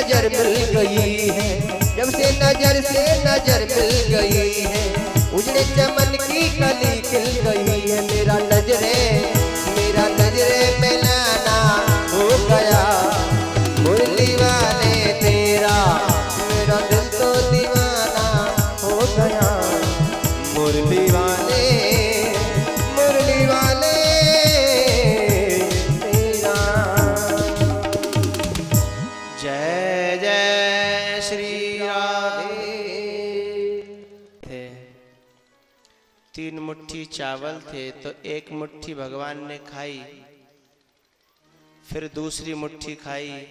नजर मिल गई है, जब से नजर मिल गई है, उजड़े चमन की कली खिल गई है। मेरा नजरे मिलाना हो गया, मुरली वाले तेरा मेरा दिल तो दीवाना हो गया। मुरली वाले तेरा। जय जय श्री राधे। थे 3 मुट्ठी चावल थे तो 1 मुट्ठी भगवान ने खाई, फिर दूसरी मुट्ठी खाई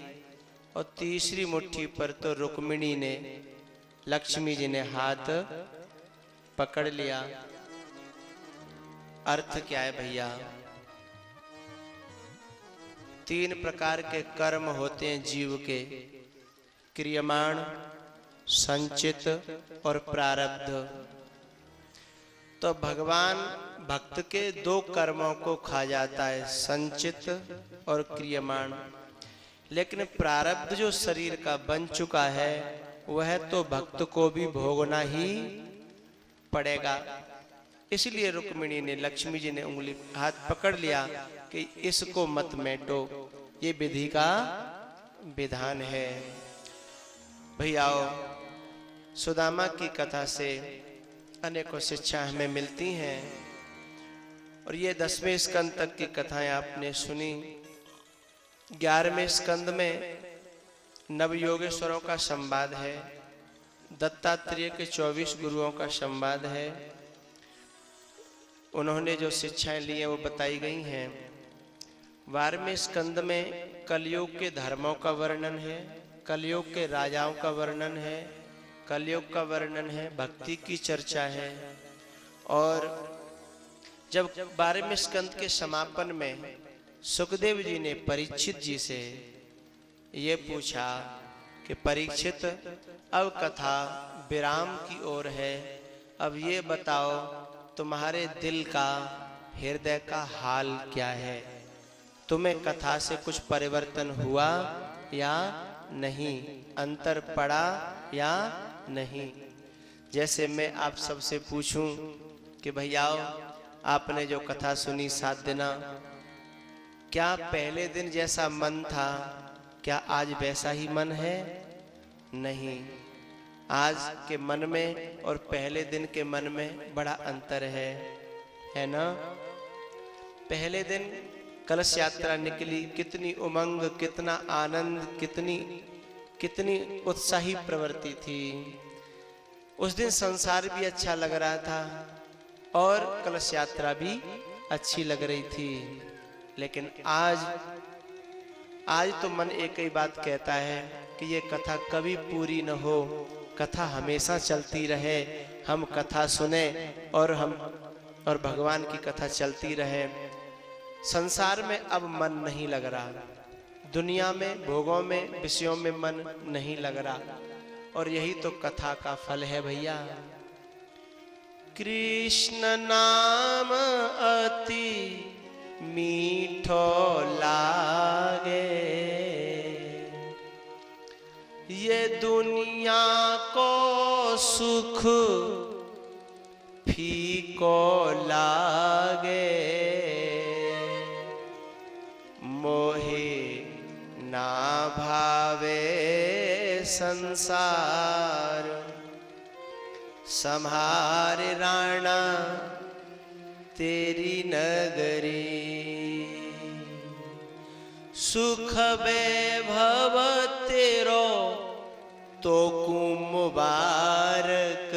और तीसरी मुट्ठी पर तो रुक्मिणी ने, लक्ष्मी जी ने हाथ पकड़ लिया। अर्थ क्या है भैया? 3 प्रकार के कर्म होते हैं जीव के, क्रियमाण, संचित और प्रारब्ध। तो भगवान भक्त के 2 कर्मों को खा जाता है, संचित और क्रियमाण। लेकिन प्रारब्ध जो शरीर का बन चुका है वह तो भक्त को भी भोगना ही पड़ेगा। इसलिए रुक्मिणी ने, लक्ष्मी जी ने उंगली हाथ पकड़ लिया कि इसको मत मेटो, ये विधि का विधान है। भैयाओ, सुदामा की कथा से अनेकों शिक्षा हमें मिलती हैं और ये 10वें स्कंद तक की कथाएं आपने सुनी। 11वें स्कंद में नवयोगेश्वरों का संवाद है, दत्तात्रेय के 24 गुरुओं का संवाद है। उन्होंने जो शिक्षाएं ली हैं वो बताई गई हैं। 12वें स्कंद में कलयुग के धर्मों का वर्णन है, कलयुग के राजाओं का वर्णन है, कलयुग का वर्णन है, भक्ति की चर्चा है। और जब 12वें स्कंद के समापन में सुखदेव जी ने परीक्षित जी से ये पूछा कि परीक्षित, अब कथा विराम की ओर है, अब ये बताओ तुम्हारे दिल का, हृदय का हाल क्या है? तुम्हें कथा से कुछ परिवर्तन हुआ या नहीं, अंतर पड़ा या नहीं? जैसे मैं आप सबसे पूछूं कि भैयाओ, आपने जो कथा सुनी 7 दिना, क्या पहले दिन जैसा मन था, क्या आज वैसा ही मन है? नहीं, आज के मन में और पहले दिन के मन में बड़ा अंतर है ना? पहले दिन कलश यात्रा निकली, कितनी उमंग, कितना आनंद, कितनी उत्साही प्रवृत्ति थी। उस दिन संसार भी अच्छा लग रहा था और कलश यात्रा भी अच्छी लग रही थी। लेकिन आज तो मन एक ही बात कहता है कि ये कथा कभी पूरी न हो, कथा हमेशा चलती रहे, हम कथा सुने और भगवान की कथा चलती रहे। संसार में अब मन नहीं लग रहा, दुनिया में, भोगों में, विषयों में मन नहीं लग रहा, और यही तो कथा का फल है भैया। कृष्ण नाम अति मीठो लागे, ये दुनिया को सुख फीको लागे, मोहे ना भावे संसार, सम्हार राणा तेरी नगरी, सुख वैभव तेरो तो मुबारक,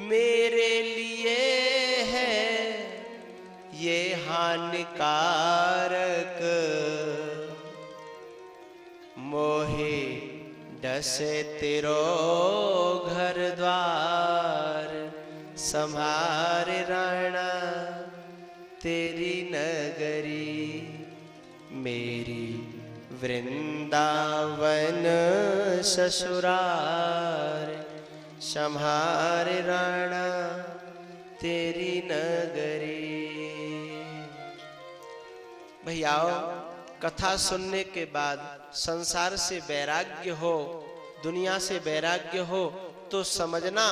मेरे लिए है ये हानिकारक, मोहे डसे तेरो घर द्वार, सम्हार राणा तेरी नगरी, मेरी वृंदावन ससुरार, सम्हार राणा तेरी नगरी। भैयाओ, कथा सुनने के बाद संसार से वैराग्य हो, दुनिया से वैराग्य हो, तो समझना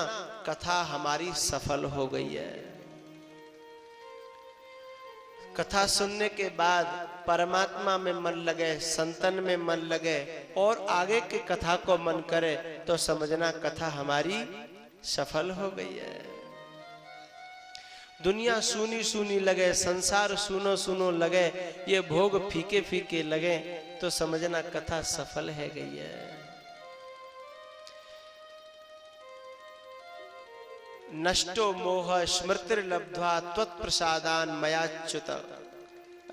कथा हमारी सफल हो गई है। कथा सुनने के बाद परमात्मा में मन लगे, संतन में मन लगे और आगे की कथा को मन करे, तो समझना कथा हमारी सफल हो गई है। दुनिया सूनी सूनी लगे, संसार सुनो सुनो लगे, ये भोग फीके फीके लगे, तो समझना कथा सफल है गई है। नष्टो मोह स्मृतिर्लब्ध्वा त्वत्प्रसादान मयाच्युत।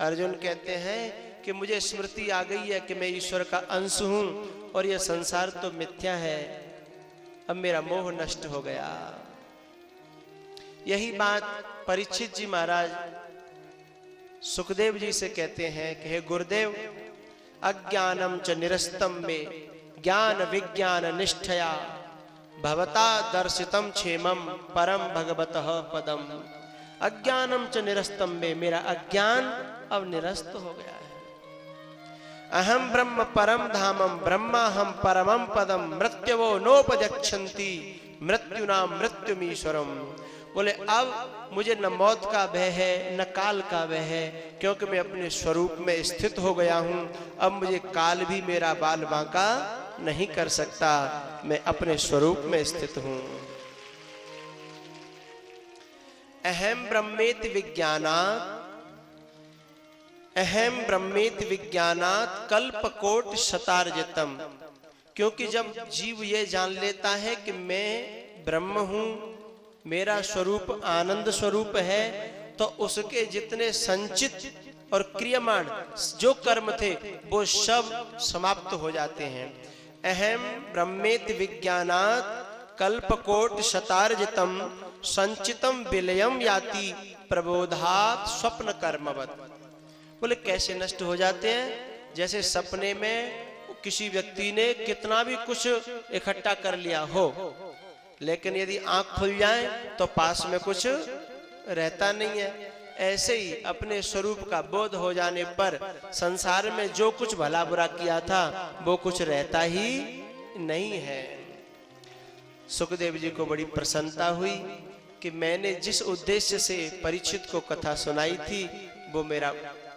अर्जुन कहते हैं कि मुझे स्मृति आ गई है कि मैं ईश्वर का अंश हूं और यह संसार तो मिथ्या है, अब मेरा मोह नष्ट हो गया। यही बात परीक्षित जी महाराज सुखदेव जी से कहते हैं कि हे गुरुदेव, अज्ञानम च निरस्तम में ज्ञान विज्ञान निष्ठया भवता दर्शितम क्षेमम परम भगवतः पदम। अज्ञानम च निरस्तम में, मेरा अज्ञान अब निरस्त हो गया है। अहम ब्रह्म परम धामम ब्रह्माहम परमम पदम मृत्युवो नोपजक्षन्ति मृत्युना मृत्युमीश्वरम। बोले अब मुझे न मौत का भय है न काल का भय है, क्योंकि मैं अपने स्वरूप में स्थित हो गया हूं। अब मुझे काल भी मेरा बाल बांका नहीं कर सकता, मैं अपने स्वरूप में स्थित हूं। अहम ब्रह्मेति विज्ञानात्, अहम ब्रह्मेति विज्ञानात् कल्पकोटि शतार्जितम। क्योंकि जब जीव ये जान लेता है कि मैं ब्रह्म हूं, मेरा स्वरूप आनंद स्वरूप है, तो उसके जितने संचित और क्रियमाण जो कर्म थे वो सब समाप्त हो जाते हैं। अहम ब्रह्मेति विज्ञानात् कल्पकोटि शतार्जितम संचितम विलयम याति प्रबोधात् स्वप्न कर्मवत्। बोले कैसे नष्ट हो जाते हैं? जैसे सपने में किसी व्यक्ति ने कितना भी कुछ इकट्ठा कर लिया हो, लेकिन यदि आंख खुल जाए तो पास में कुछ रहता नहीं है। ऐसे ही अपने स्वरूप का बोध हो जाने पर संसार में जो कुछ भला बुरा किया था वो कुछ रहता ही नहीं है। सुखदेव जी को बड़ी प्रसन्नता हुई कि मैंने जिस उद्देश्य से परीक्षित को कथा सुनाई थी वो मेरा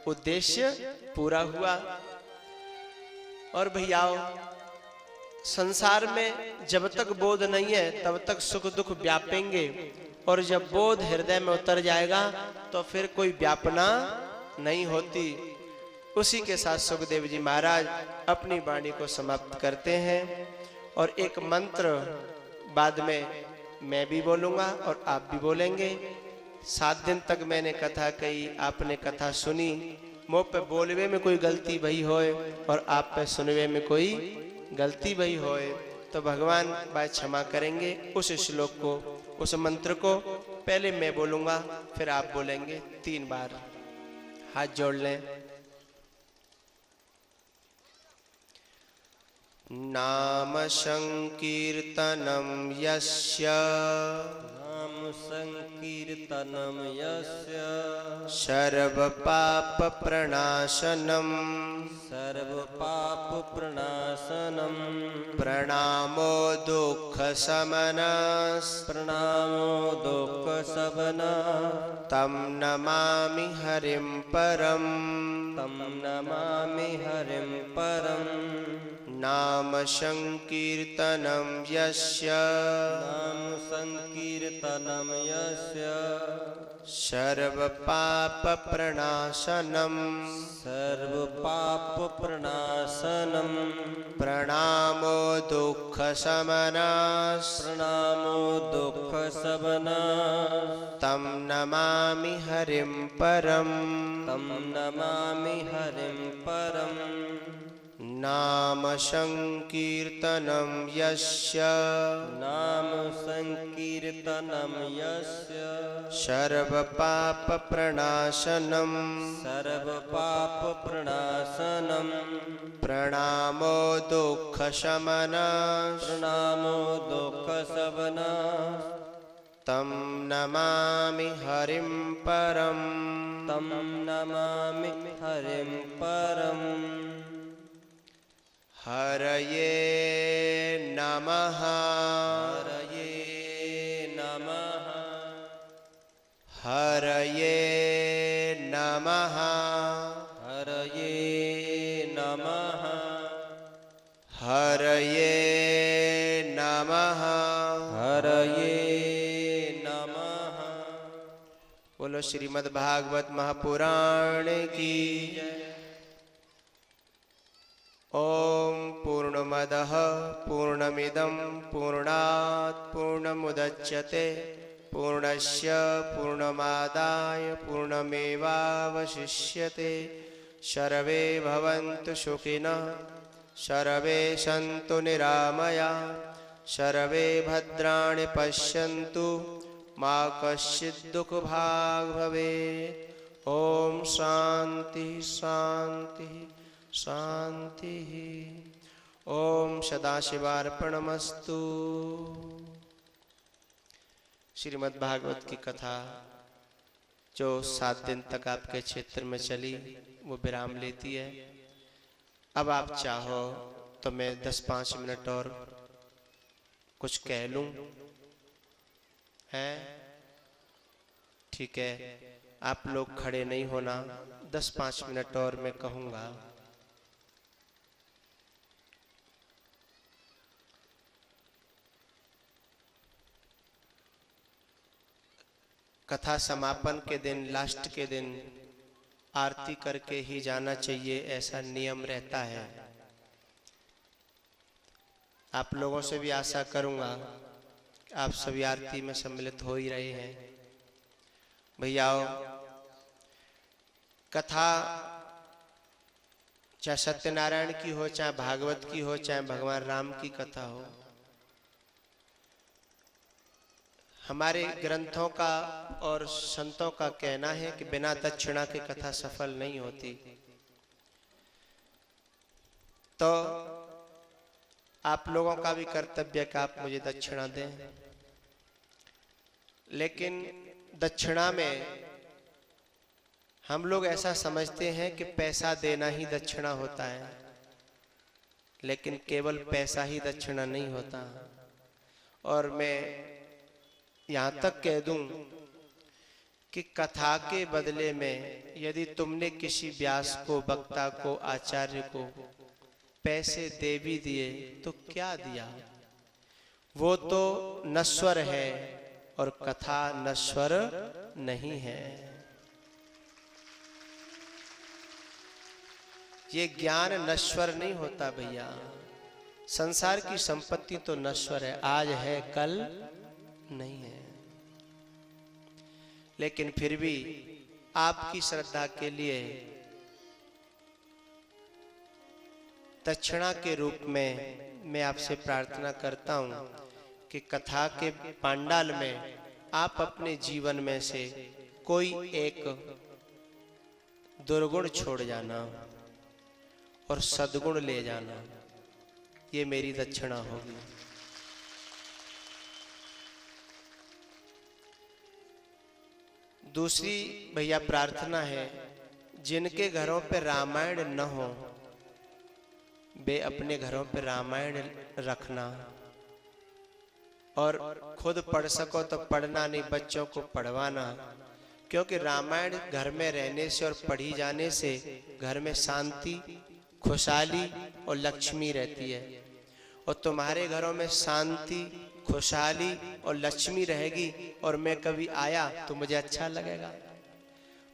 उद्देश्य पूरा हुआ। और भैयाओ, संसार में जब तक बोध नहीं है तब तक सुख दुख व्यापेंगे, और जब बोध हृदय में उतर जाएगा तो फिर कोई व्यापना नहीं होती। उसी के साथ सुखदेव जी महाराज अपनी वाणी को समाप्त करते हैं। और एक मंत्र बाद में मैं भी बोलूंगा और आप भी बोलेंगे। 7 दिन तक मैंने कथा कही, आपने कथा सुनी। मुँह पे बोलवे में कोई गलती भई होए और आप पे सुनवे में कोई गलती भई होए तो भगवान भाई क्षमा करेंगे। उस श्लोक को, उस मंत्र को पहले मैं बोलूंगा, फिर आप बोलेंगे 3 बार। हाथ जोड़ लें। नाम संकीर्तनम यस्य, नाम संकीर्तनम यस्य सर्व पाप प्रणाशनम, सर्व पाप प्रणाशनम, प्रणामो दुख शमनस्, प्रणामो दुख शमना, तम नमामि हरिं परम, तम नमामि हरिं परम। नाम संकीर्तनम यस्य, नाम संकीर्तनम यस्य सर्व पाप प्रणाशनम, सर्व पाप प्रणाशनम, प्रणामो दुख शमनस्, प्रणामो दुख शमना, तम नमामि हरिं परम, तम नमामि हरिं परम। नाम संकीर्तनम यस्य, नाम संकीर्तनम यस्य सर्व पाप प्रणाशनम, सर्व पाप प्रणाशनम, प्रणामो दुख शमनस्, प्रणामो दुख शमना, तं नमामि हरिं परम् तं नमामि हरिं परम् हरये नमः हरये नमः हरये नमः हरये नमः हरये नमः हरये नमः। बोलो श्रीमद् भागवत महापुराण की ओम पूर्णमदः पूर्णमिदं पूर्णात् पूर्णमुदच्यते पूर्णस्य पूर्णमादाय पूर्णमेवावशिष्यते। सर्वे भवन्तु सुखिनः सर्वे सन्तु निरामया सर्वे भद्राणि पश्यन्तु मा कश्चित् दुःखभाग् भवेत्। ओम शांति शांति शांति। ओम सदाशिवार्पणमस्तु। श्रीमद् भागवत की कथा जो 7 दिन तक आपके क्षेत्र में चली वो विराम लेती है। अब आप चाहो तो मैं 10-5 मिनट और कुछ कह लूं, है ठीक है। आप लोग खड़े नहीं होना, 10-5 मिनट और मैं कहूंगा। कथा समापन के दिन, लास्ट के दिन आरती करके ही जाना चाहिए, ऐसा नियम रहता है। आप लोगों से भी आशा करूंगा कि आप सभी आरती में सम्मिलित हो ही रहे हैं। भैयाओ, कथा चाहे सत्यनारायण की हो, चाहे भागवत की हो, चाहे भगवान राम की कथा हो, हमारे ग्रंथों का और संतों का कहना है कि बिना दक्षिणा के कथा सफल नहीं होती। तो आप लोगों का भी कर्तव्य है कि आप मुझे दक्षिणा दें, लेकिन दक्षिणा में हम लोग ऐसा समझते हैं कि पैसा देना ही दक्षिणा होता है, लेकिन केवल पैसा ही दक्षिणा नहीं होता। और मैं यहाँ तक कह दूं कि कथा के बदले में यदि तुमने किसी व्यास को, वक्ता को, आचार्य को पैसे दे भी दिए तो क्या दिया? वो तो नश्वर है और कथा नश्वर नहीं है। ये ज्ञान नश्वर नहीं होता भैया। संसार की संपत्ति तो नश्वर है, आज है कल नहीं है। लेकिन फिर भी आपकी श्रद्धा के लिए दक्षिणा के रूप में मैं आपसे प्रार्थना करता हूं कि कथा के पांडाल में आप अपने जीवन में से कोई एक दुर्गुण छोड़ जाना और सद्गुण ले जाना, ये मेरी दक्षिणा होगी। दूसरी भैया प्रार्थना है, जिनके घरों पे रामायण न हो वे अपने घरों पे रामायण रखना, और खुद पढ़ सको तो पढ़ना, नहीं बच्चों को पढ़वाना। क्योंकि रामायण घर में रहने से और पढ़ी जाने से घर में शांति, खुशहाली और लक्ष्मी रहती है। और तुम्हारे घरों में शांति, खुशहाली और लक्ष्मी रहेगी और मैं कभी आया तो मुझे अच्छा लगेगा।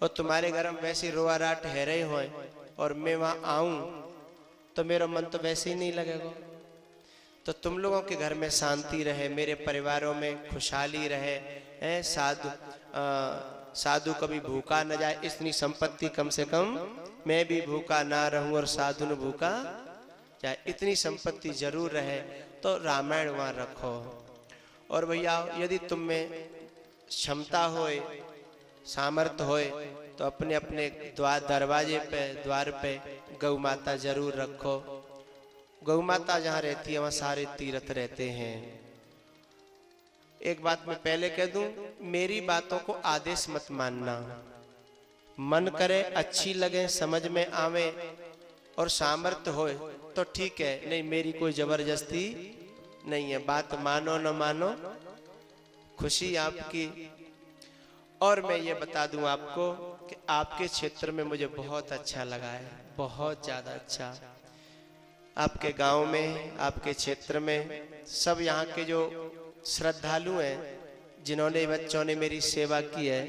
और तुम्हारे घर में वैसे रोआराट है रहे हो और मैं वहां आऊं तो मेरा मन तो वैसे ही नहीं लगेगा। तो तुम लोगों के घर में शांति रहे, मेरे परिवारों में खुशहाली रहे, साधु कभी भूखा न जाए, इतनी संपत्ति कम से कम मैं भी भूखा ना रहूं और साधु न भूखा जाए, इतनी संपत्ति जरूर रहे। तो रामायण वहां रखो। और भैया यदि तुम में क्षमता होए, सामर्थ्य होए तो अपने अपने दरवाजे पे, द्वार पे गौ माता जरूर रखो। गौ माता जहाँ रहती है वहाँ सारे तीर्थ रहते हैं। एक बात मैं पहले कह दूं, मेरी बातों को आदेश मत मानना। मन करे, अच्छी लगे, समझ में आवे और सामर्थ्य होए तो ठीक है, नहीं मेरी कोई जबरदस्ती नहीं है। बात मानो न मानो, खुशी आपकी। और मैं ये बता दूं आपको कि आपके क्षेत्र में मुझे बहुत अच्छा लगा है, बहुत ज्यादा अच्छा। आपके गांव में, आपके क्षेत्र में सब यहाँ के जो श्रद्धालु हैं, जिन्होंने बच्चों ने मेरी सेवा की है,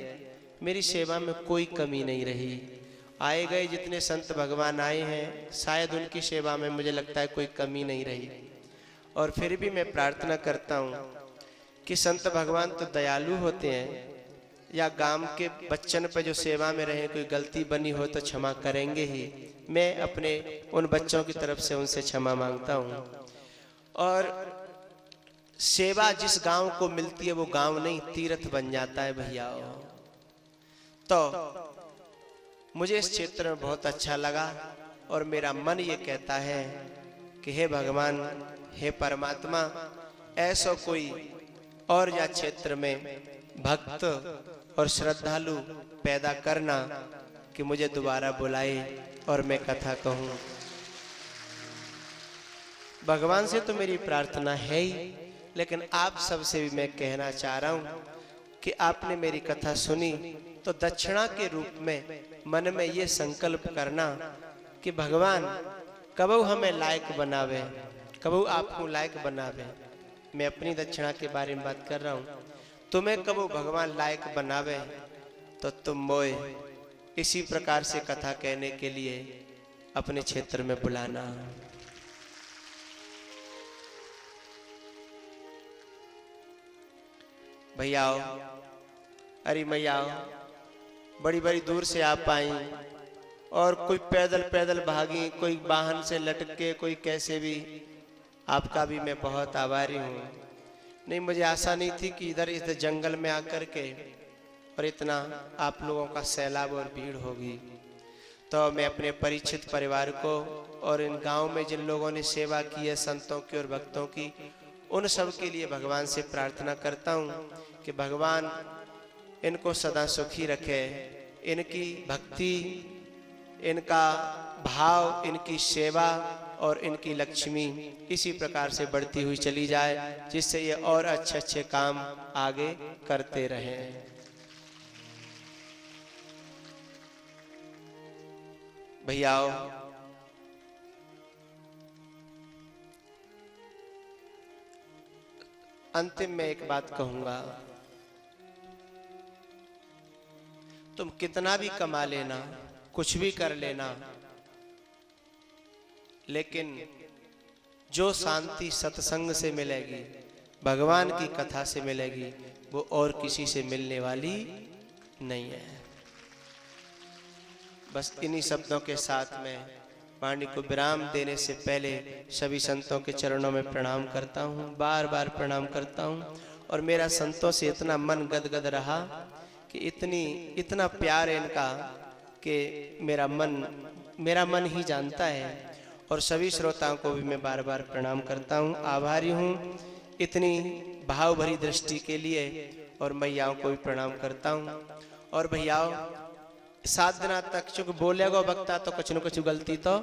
मेरी सेवा में कोई कमी नहीं रही। आए गए जितने संत भगवान आए हैं, शायद उनकी सेवा में मुझे लगता है कोई कमी नहीं रही। और फिर भी मैं प्रार्थना करता हूँ कि संत भगवान तो दयालु होते हैं, या गांव के बच्चन पे जो सेवा में रहे कोई गलती बनी हो तो क्षमा करेंगे ही। मैं अपने उन बच्चों की तरफ से उनसे क्षमा मांगता हूँ। और सेवा जिस गांव को मिलती है वो गांव नहीं, तीर्थ बन जाता है भैया। तो मुझे इस क्षेत्र में बहुत अच्छा लगा और मेरा मन ये कहता है कि हे भगवान, हे परमात्मा, ऐसा कोई और या क्षेत्र में भक्त और श्रद्धालु पैदा करना कि मुझे दोबारा बुलाए और मैं कथा कहूं। भगवान से तो मेरी प्रार्थना है ही, लेकिन आप सबसे भी मैं कहना चाह रहा हूं कि आपने मेरी कथा सुनी तो दक्षिणा के रूप में मन में ये संकल्प करना कि भगवान कबू हमें लायक बनावे, कबू आपको लायक बनावे। मैं अपनी दक्षिणा के बारे में बात कर रहा हूं। तुम्हें कबू भगवान लायक बनावे तो तुम मोए इसी प्रकार से कथा कहने के लिए अपने क्षेत्र में बुलाना। भैया, अरे मैया, बड़ी बड़ी दूर से आप आई और कोई पैदल पैदल भागी, कोई वाहन से लटके, कोई कैसे भी। आपका भी मैं बहुत आभारी हूँ। नहीं, मुझे आशा नहीं थी कि इधर इस जंगल में आकर के और इतना आप लोगों का सैलाब और भीड़ होगी। तो मैं अपने परिचित परिवार को और इन गांव में जिन लोगों ने सेवा की है, संतों की और भक्तों की, उन सब के लिए भगवान से प्रार्थना करता हूँ कि भगवान इनको सदा सुखी रखे, इनकी भक्ति, इनका भाव, इनकी सेवा और इनकी लक्ष्मी इसी प्रकार से बढ़ती हुई चली जाए, जिससे ये और अच्छे अच्छे काम आगे करते रहें। भैया, अंतिम में एक बात कहूंगा, तुम कितना भी कमा लेना, कुछ भी कर लेना, लेकिन जो शांति सत्संग से मिलेगी, भगवान की कथा से मिलेगी, वो और किसी से मिलने वाली नहीं है। बस इन्हीं शब्दों के साथ में वाणी को विराम देने से पहले सभी संतों के चरणों में प्रणाम करता हूँ, बार बार प्रणाम करता हूँ। और मेरा संतों से इतना मन गदगद रहा कि इतना प्यार है इनका कि मेरा मन ही जानता है। और सभी श्रोताओं को भी मैं बार बार प्रणाम करता हूँ, आभारी हूँ इतनी भाव भरी दृष्टि के लिए। और मैयाओं को भी प्रणाम करता हूँ। और भैयाओं, 7 दिन तक चुक बोलेगो बकता तो कुछ न कुछ गलती तो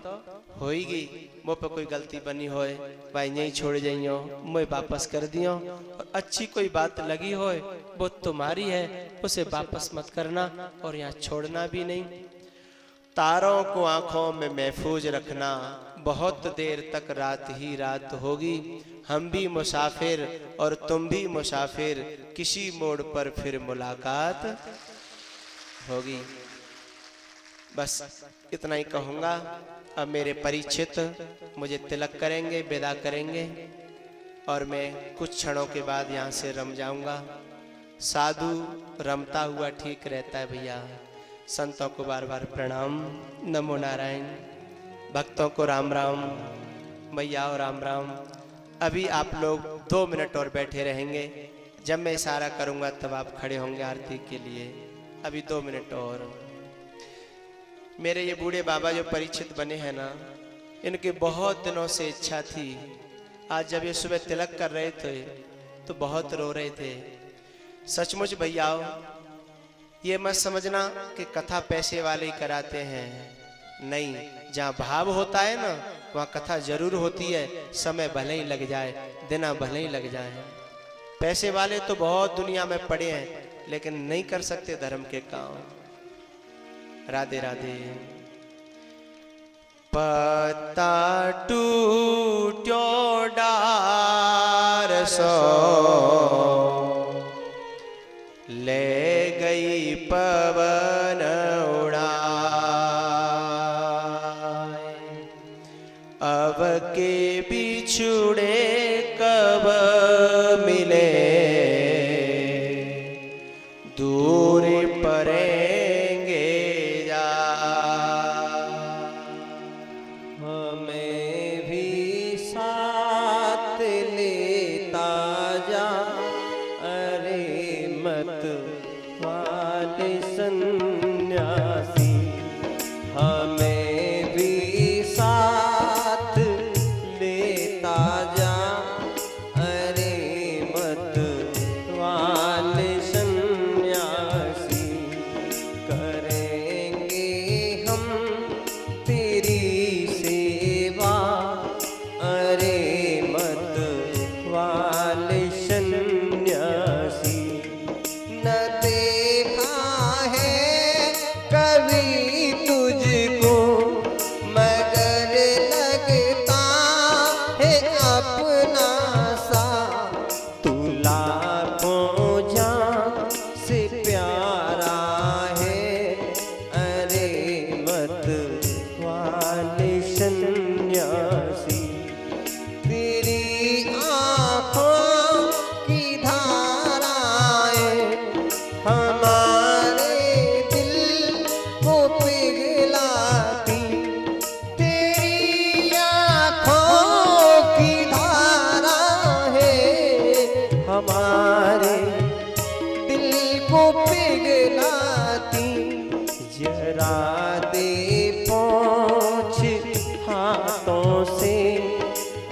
होएगी। मुँह पे कोई गलती बनी होए भाई यहीं छोड़ जाइयो, मैं वापस कर दियो। और अच्छी कोई बात लगी होए वो तुम्हारी है, उसे वापस मत करना और यहाँ छोड़ना भी नहीं। तारों को आंखों में महफूज रखना, बहुत देर तक रात ही रात होगी। हम भी मुसाफिर और तुम भी मुसाफिर, किसी मोड़ पर फिर मुलाकात होगी। बस इतना ही कहूँगा। अब मेरे परिचित मुझे तिलक करेंगे, विदा करेंगे और मैं कुछ क्षणों के बाद यहाँ से रम जाऊँगा। साधु रमता हुआ ठीक रहता है भैया। संतों को बार बार प्रणाम, नमो नारायण। भक्तों को राम राम, मैया और राम राम। अभी आप लोग 2 मिनट और बैठे रहेंगे, जब मैं इशारा करूँगा तब आप खड़े होंगे आरती के लिए। अभी 2 मिनट और। मेरे ये बूढ़े बाबा जो परिचित बने हैं ना, इनके बहुत दिनों से इच्छा थी। आज जब ये सुबह तिलक कर रहे थे तो बहुत रो रहे थे। सचमुच भैयाओ, ये मत समझना कि कथा पैसे वाले ही कराते हैं, नहीं, जहाँ भाव होता है ना वहाँ कथा जरूर होती है, समय भले ही लग जाए, दिन भले ही लग जाए। पैसे वाले तो बहुत दुनिया में पड़े हैं लेकिन नहीं कर सकते धर्म के काम। राधे राधे। पत्ता टूट्यो डार सो ले गई पवन उड़ाए, अब के बिछुड़े कब मिले, दूर परेंगे जा। हमें भी साथ लेता जा, अरे मत वाले सन्यासी। हमें भी साथ लेता जा, अरे मत वाले सन्यासी। करेंगे हम तेरी सेवा, अरे मत वाले सन्यासी। न देखा है कभी तुझको मगर लगता है अपना सा। तू लाखों जान से प्यारा है, अरे मत वाले सन्यासी। तेरी आँखों की धाराएं हमारे दिल को पिघलाती। तेरी आँखों की धाराएं हमारे दिल को पिघलाती। जरा दे पहुँच हाथों से,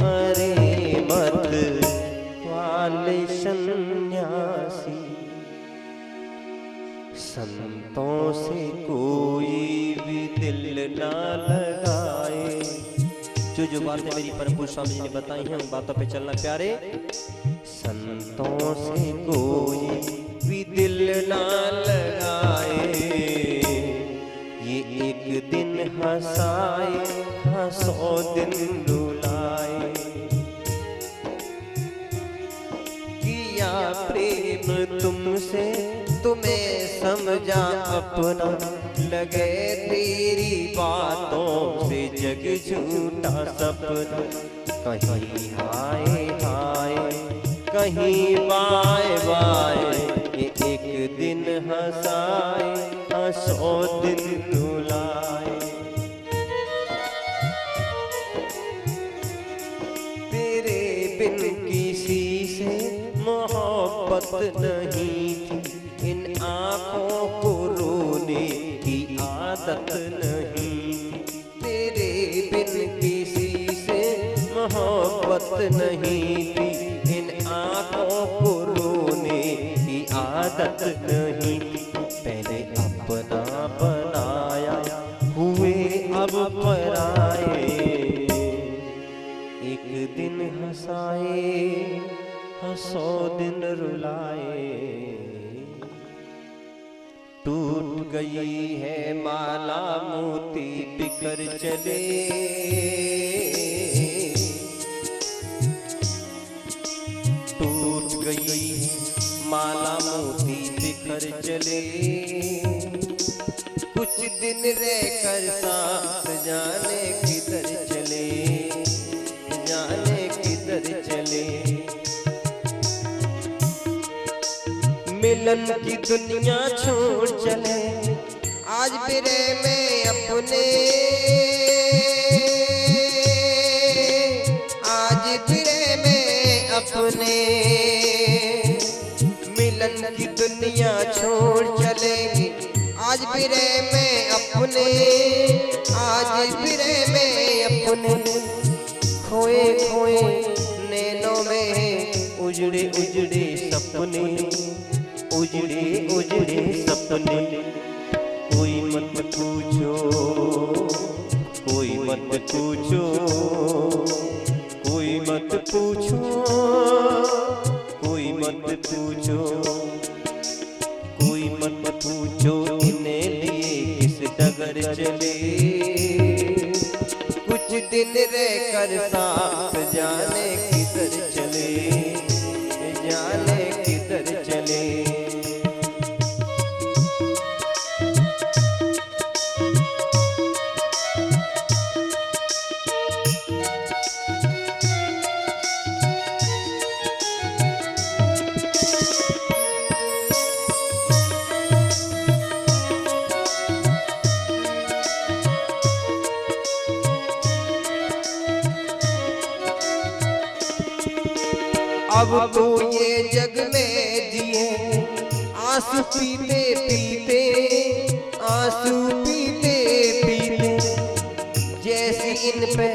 अरे मत वाले सन्यासी। संतों से कोई भी दिल ना लगाए। जो बातें मेरी परम पूज्य स्वामी जी ने बताई हैं उन बातों पे चलना प्यारे। संतों से कोई भी दिल ना लगाए, ये एक दिन हंसाए, हाँ 100 दिन रुलाए। किया प्रेम तुमसे, तुम्हें समझा अपना, लगे तेरी बातों से जग झूठा सपना। कहीं हाय हाय, कहीं बाय बाय, ये एक दिन हंसाए, हाँ 100 दिन रुलाए। तेरे बिन किसी से मोहब्बत नहीं थी, इन आँखों को रोने की आदत नहीं। तेरे बिन किसी से मोहब्बत नहीं थी, इन आँखों को रोने की आदत नहीं। पहले अपना बनाया, हुए अब पराए, एक दिन हंसाए, हाँ 100 दिन रुलाए। टूट गई है माला मोती बिखर चले, टूट गई माला मोती बिखर चले। कुछ दिन रहकर साथ जाने किधर चले, जाने किधर चले। मिलन की दुनिया छोड़ चले, आज बिरे में अपने, आज बिरे में अपने। मिलन की दुनिया छोड़ चलेंगे, आज बिरे में अपने, आज बिरे में अपने। खोए खोए नैनों में उजड़े उजड़े उजड़े सपने, उजड़े उजड़े सपने। कोई मत पूछो, कोई मत पूछो, कोई मत पूछो, कोई मत पूछो, कोई मत पूछो इन्हें लिए किस डगर चले। कुछ दिन रहकर साथ जाने किधर चले, जाने किधर चले। अब तो ये जग में जिए आंसू पीते पीते, आंसू पीते पीते। जैसी इन पे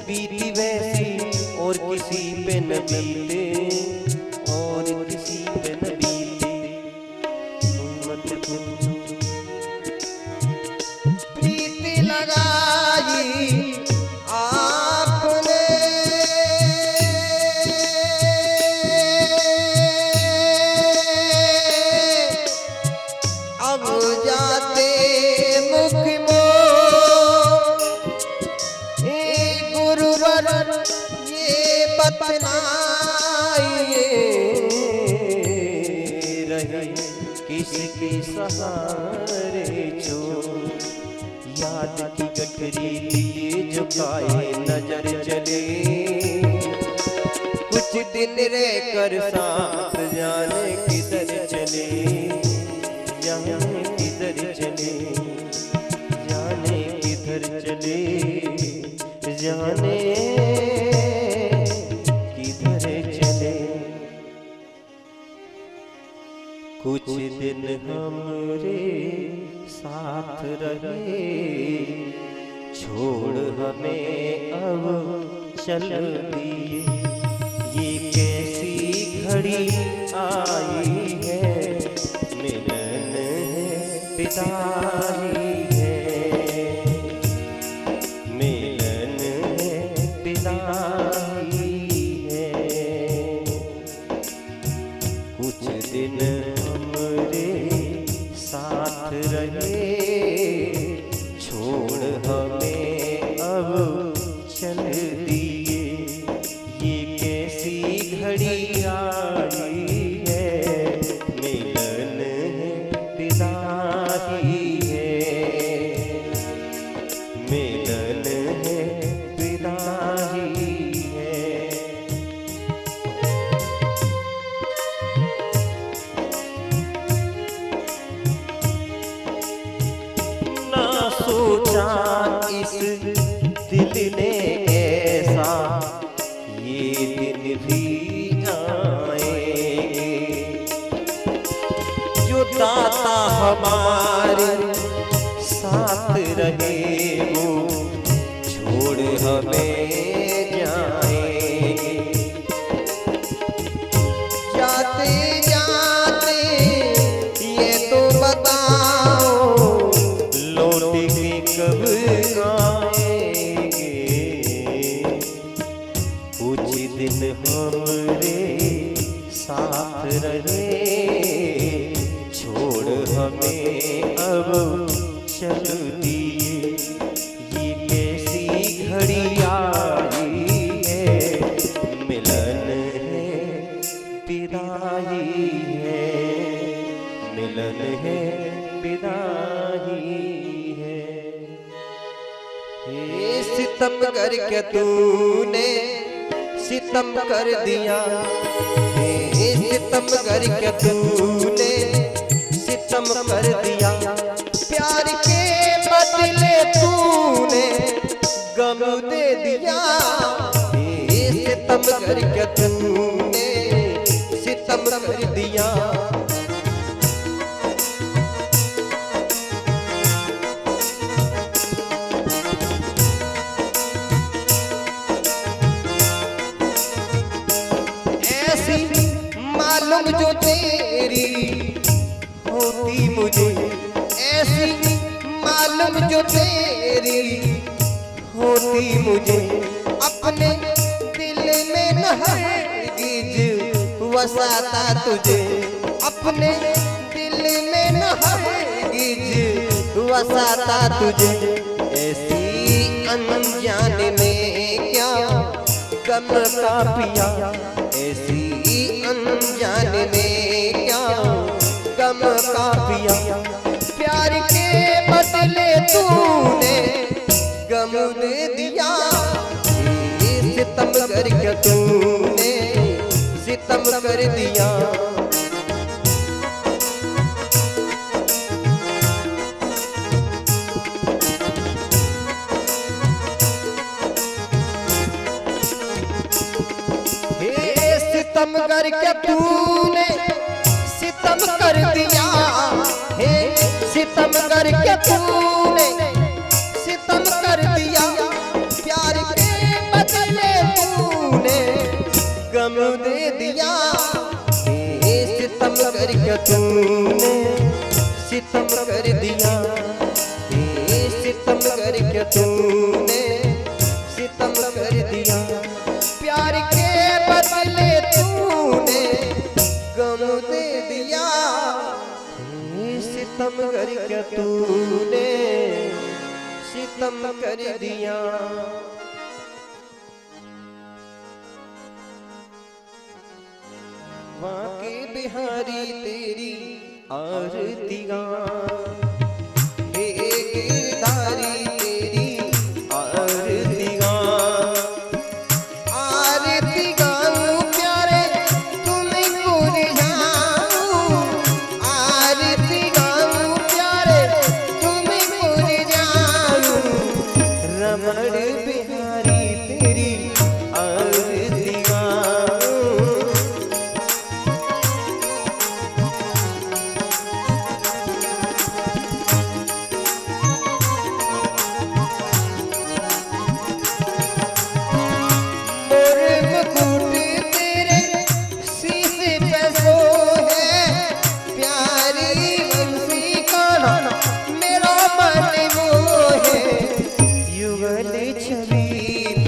बीती वैसी और किसी पे न बीते, और किसी पे न बीते। मत पूछो प्रीत लगाई आपने, अब जाते मुख गुरुवर ये बतलाइए रहे किसके सहारे जो। याद की गठरी लिए झुकाए नजर चले। कुछ दिन रहकर साथ जाने किधर चले, जाने किधर चले, जाने किधर चले, जाने किधर चले। कुछ दिन हमरे साथ रहे, छोड़ हमें अब चल दिए। ये कैसी घड़ी आई है, मिलन विदाई है, मिलन विदाई है। कुछ दिन हमरे साथ रहे, छोड़ हमें अब चल दिए। ये कैसी घड़ी आई है, मिलन विदाई है, मिलन विदाई है। ना सोचा इस दिल ने ऐसा, ये दिन भी आएंगे। जो दाता हमारे साथ रहे वो छोड़ हमें जाएंगे। जाते जाते ये तो बताओ लौट के कब आएंगे। कुछ दिन हमरे साथ रहे, छोड़ हमें अब चल दिए। ये कैसी घड़ी आई है, मिलन है विदाई है, मिलन है विदाई है। ये सितम करके तूने सितम कर दिया, ये सितम करके तूने सितम कर दिया। प्यार के बदले तूने गम दे दिया, ये सितम करके तूने सितम कर दिया। मालूम जो तेरी होती मुझे, ऐसी मालूम जो तेरी होती मुझे, अपने दिल में न हरगिज वसाता तुझे, अपने दिल में न हरगिज वसाता तुझे। ऐसी अनजान में क्या गम का पिया, ऐसी अनजान में क्या गम का पिया, प्यार के बदले तूने गम दे दिया, सितम कर क्या तूने सितम कर दिया। सितम करके तूने सितम कर दिया, हे सितम करके तूने सितम कर दिया, प्यार के बदले तूने गम दे दिया, हे सितम करके तूने सितम कर दिया, हे सितम करके तूने सितम कर दिया, प्यार के बदले तूने गम दे दिया, सितम करके तूने सितम कर दिया। बांके बिहारी तेरी आरती गाऊं, हे गिरधारी तेरी आरती गाऊं, आरती गाऊं प्यारे तुम्हें को रिझाऊं, आरती गाऊं प्यारे तुम्हें को रिझाऊं, रमण बिहारी तेरी आरती गाऊं। छवि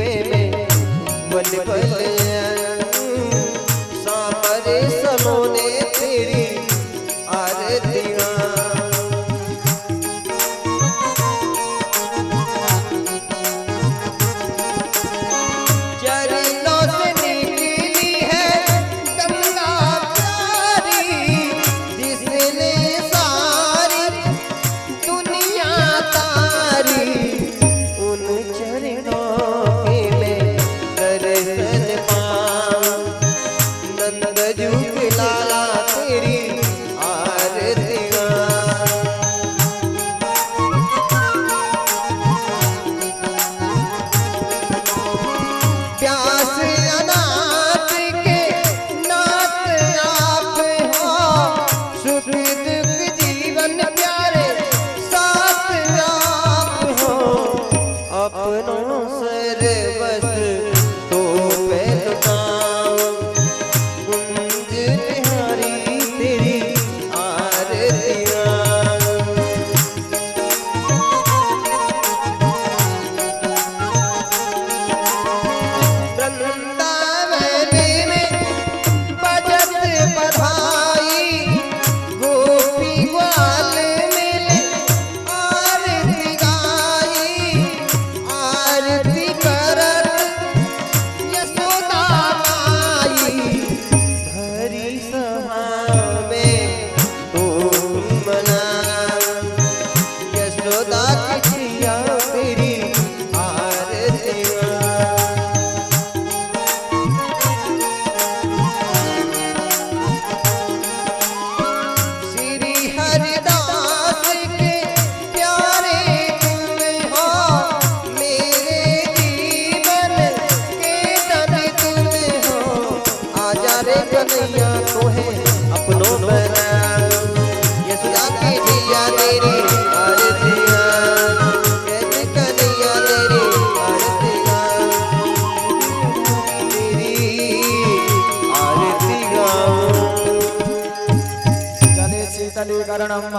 वशीकरणं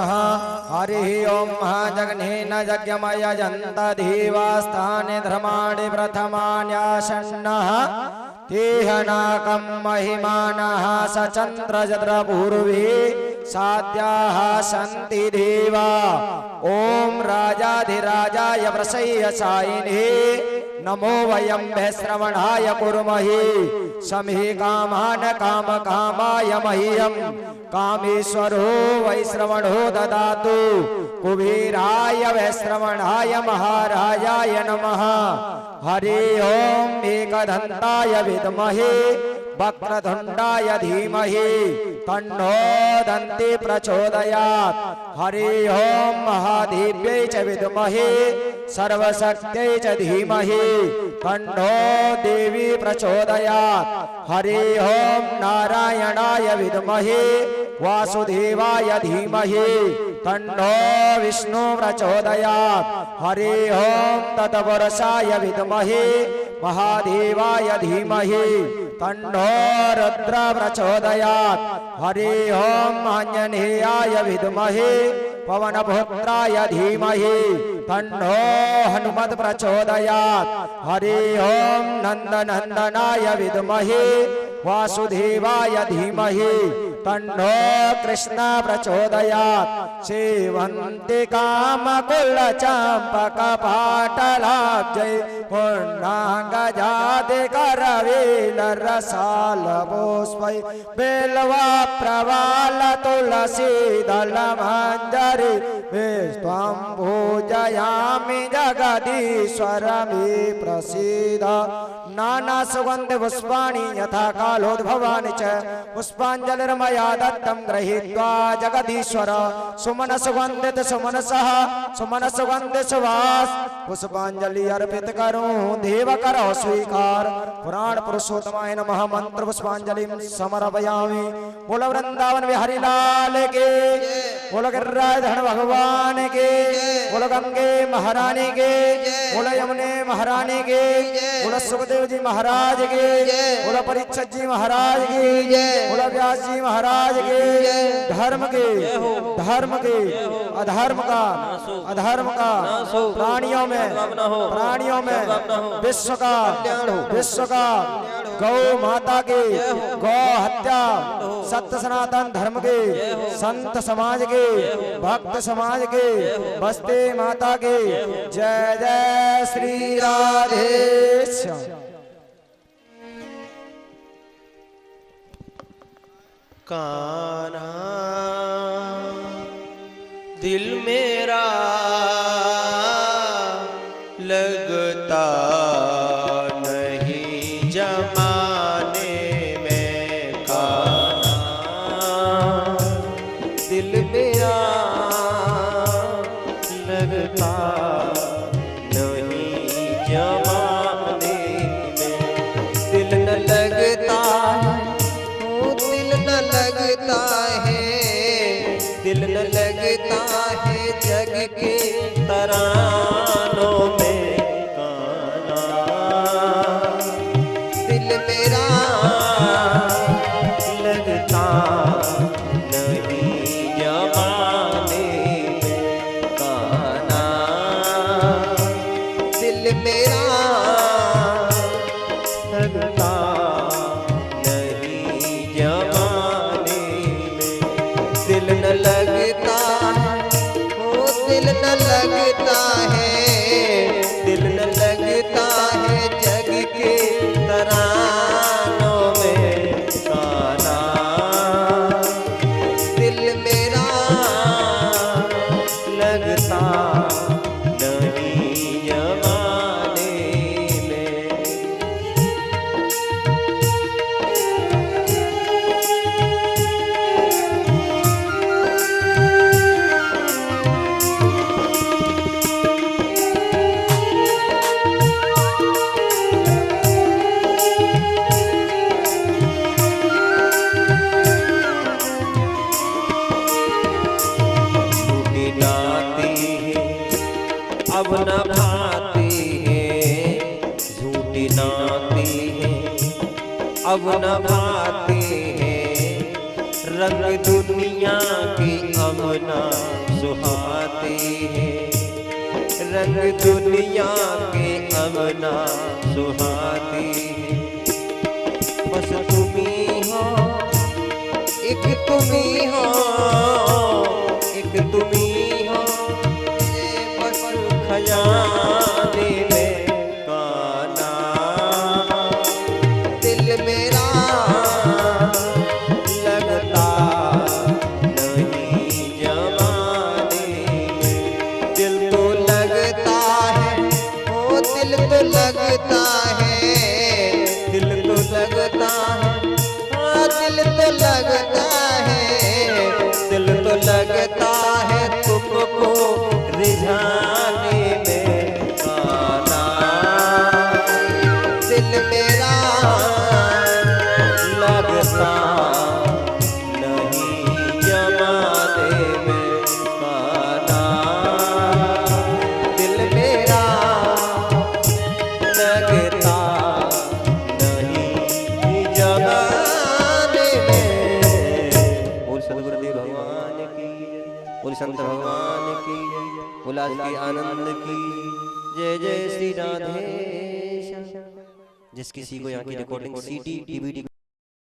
हरिः ओं महाजग्नेन यज्ञमयजन्त देवास्तानि धर्माणि प्रथमान्यासन्नः तेहनाकं महिमानः स चन्द्रजद्रपूर्वे साध्याः सन्ति देवा ॐ राजाधिराजाय वृषयसायिने नमो वयं श्रवणाय कुर्महे समे कामान काम कामाय मह्यं कामेश्वरो वैश्रवणो ददातु कुबेराय वैश्रवणाय महाराजाय नमः हरि ओम एकदन्ताय विद्महे वक्रतुण्डाय धीमहि तन्नो दन्ति प्रचोदयात् हरि ओम महादेव्यै च विद्महे सर्वशक्त्यै च धीमहि तन्नो देवी प्रचोदयात् हरि ओम नारायणाय विद्महे वासुदेवाय धीमहि तन्नो विष्णु प्रचोदयात् हरि ओम तत्पुरुषाय विद्महे महादेवाय धीमहि तन्नो रुद्र प्रचोदयात् हरि ओम आंजनेयाय विद्महे पवनपुत्राय धीमहि तन्नो हनुमत प्रचोदयात् हरि ओम नंदनंदनाय विद्महे वासुदेवाय धीमहि तन्नो कृष्ण प्रचोदयात् सेवन्ति कामकुल चंपक पाटलाब्जै पूर्णांगजाति करवेल रसाल पुष्पै बेलवा प्रवाल तुलसी दल मंजरी विस्त्वं पूजयामि जगदीश्वर मे प्रसीद नाना सुगंध पुष्पाणि यथा कालोद्भवानि च पुष्पाञ्जलिर्मया दत्तं गृहीत्वा जगदीश्वर सुमन सुगंधित सुमनसः सुमन सुगंध सुवास पुष्पांजलि अर्पित करूं देव करो स्वीकार पुराण पुरुषोत्तमाय नमः मंत्र पुष्पांजलि समर्पयामि बोल वृंदावन बिहारी लाल के बोल गिरिराज धन भगवान के बोल गंगे महारानी के बोल यमुने महारानी के बोल सुखदेव जी महाराज के बोल परीक्षित जी महाराज के बोल व्यास जी महाराज के धर्म के अधर्म का प्राणियों में विश्व का गौ माता के गौ हत्या सत्य सनातन धर्म के संत समाज के भक्त समाज के बस्ते माता के जय जय श्री राधे श्याम। कान्हा दिल मेरा लगता नहीं जमाने में कान्हा दिल मेरा लगता नहीं जमाने में दिल न लगता दिल न लगता है जग के तरानों में कान्हा दिल मेरा लगता नहीं जमाने में कान्हा दिल मेरा लगता दिल न लगता है जग के तरानों में कान्हा दिल मेरा लगता नहीं जमाने में। अब न भाती है झूठी नाती है अब न भाती है रंग दुनिया के अमना सुहाते हैं, रंग दुनिया के अमना सुहाते हैं। बस तुम्ही हो, एक तुम्ही हो, एक तुम्ही हो, बस खजाने में काना। दिल मेरा लगता नहीं जमाने में, दिल तो लगता है, ओ दिल तो लगता है, दिल तो लगता है, हाँ दिल तो लगता है, दिल तो लगता है तुमको रिझाने में काना। दिल मेरा लगता नहीं जमाने में काना। दिल मेरा लगता नहीं जमाने में। बोल सदगुरुदेव भगवान की, बोल संत भगवान की, बोल आज के आनंद की जय जय श्री राधे। जिस किसी को यहाँ की रिकॉर्डिंग सीडी डीवीडी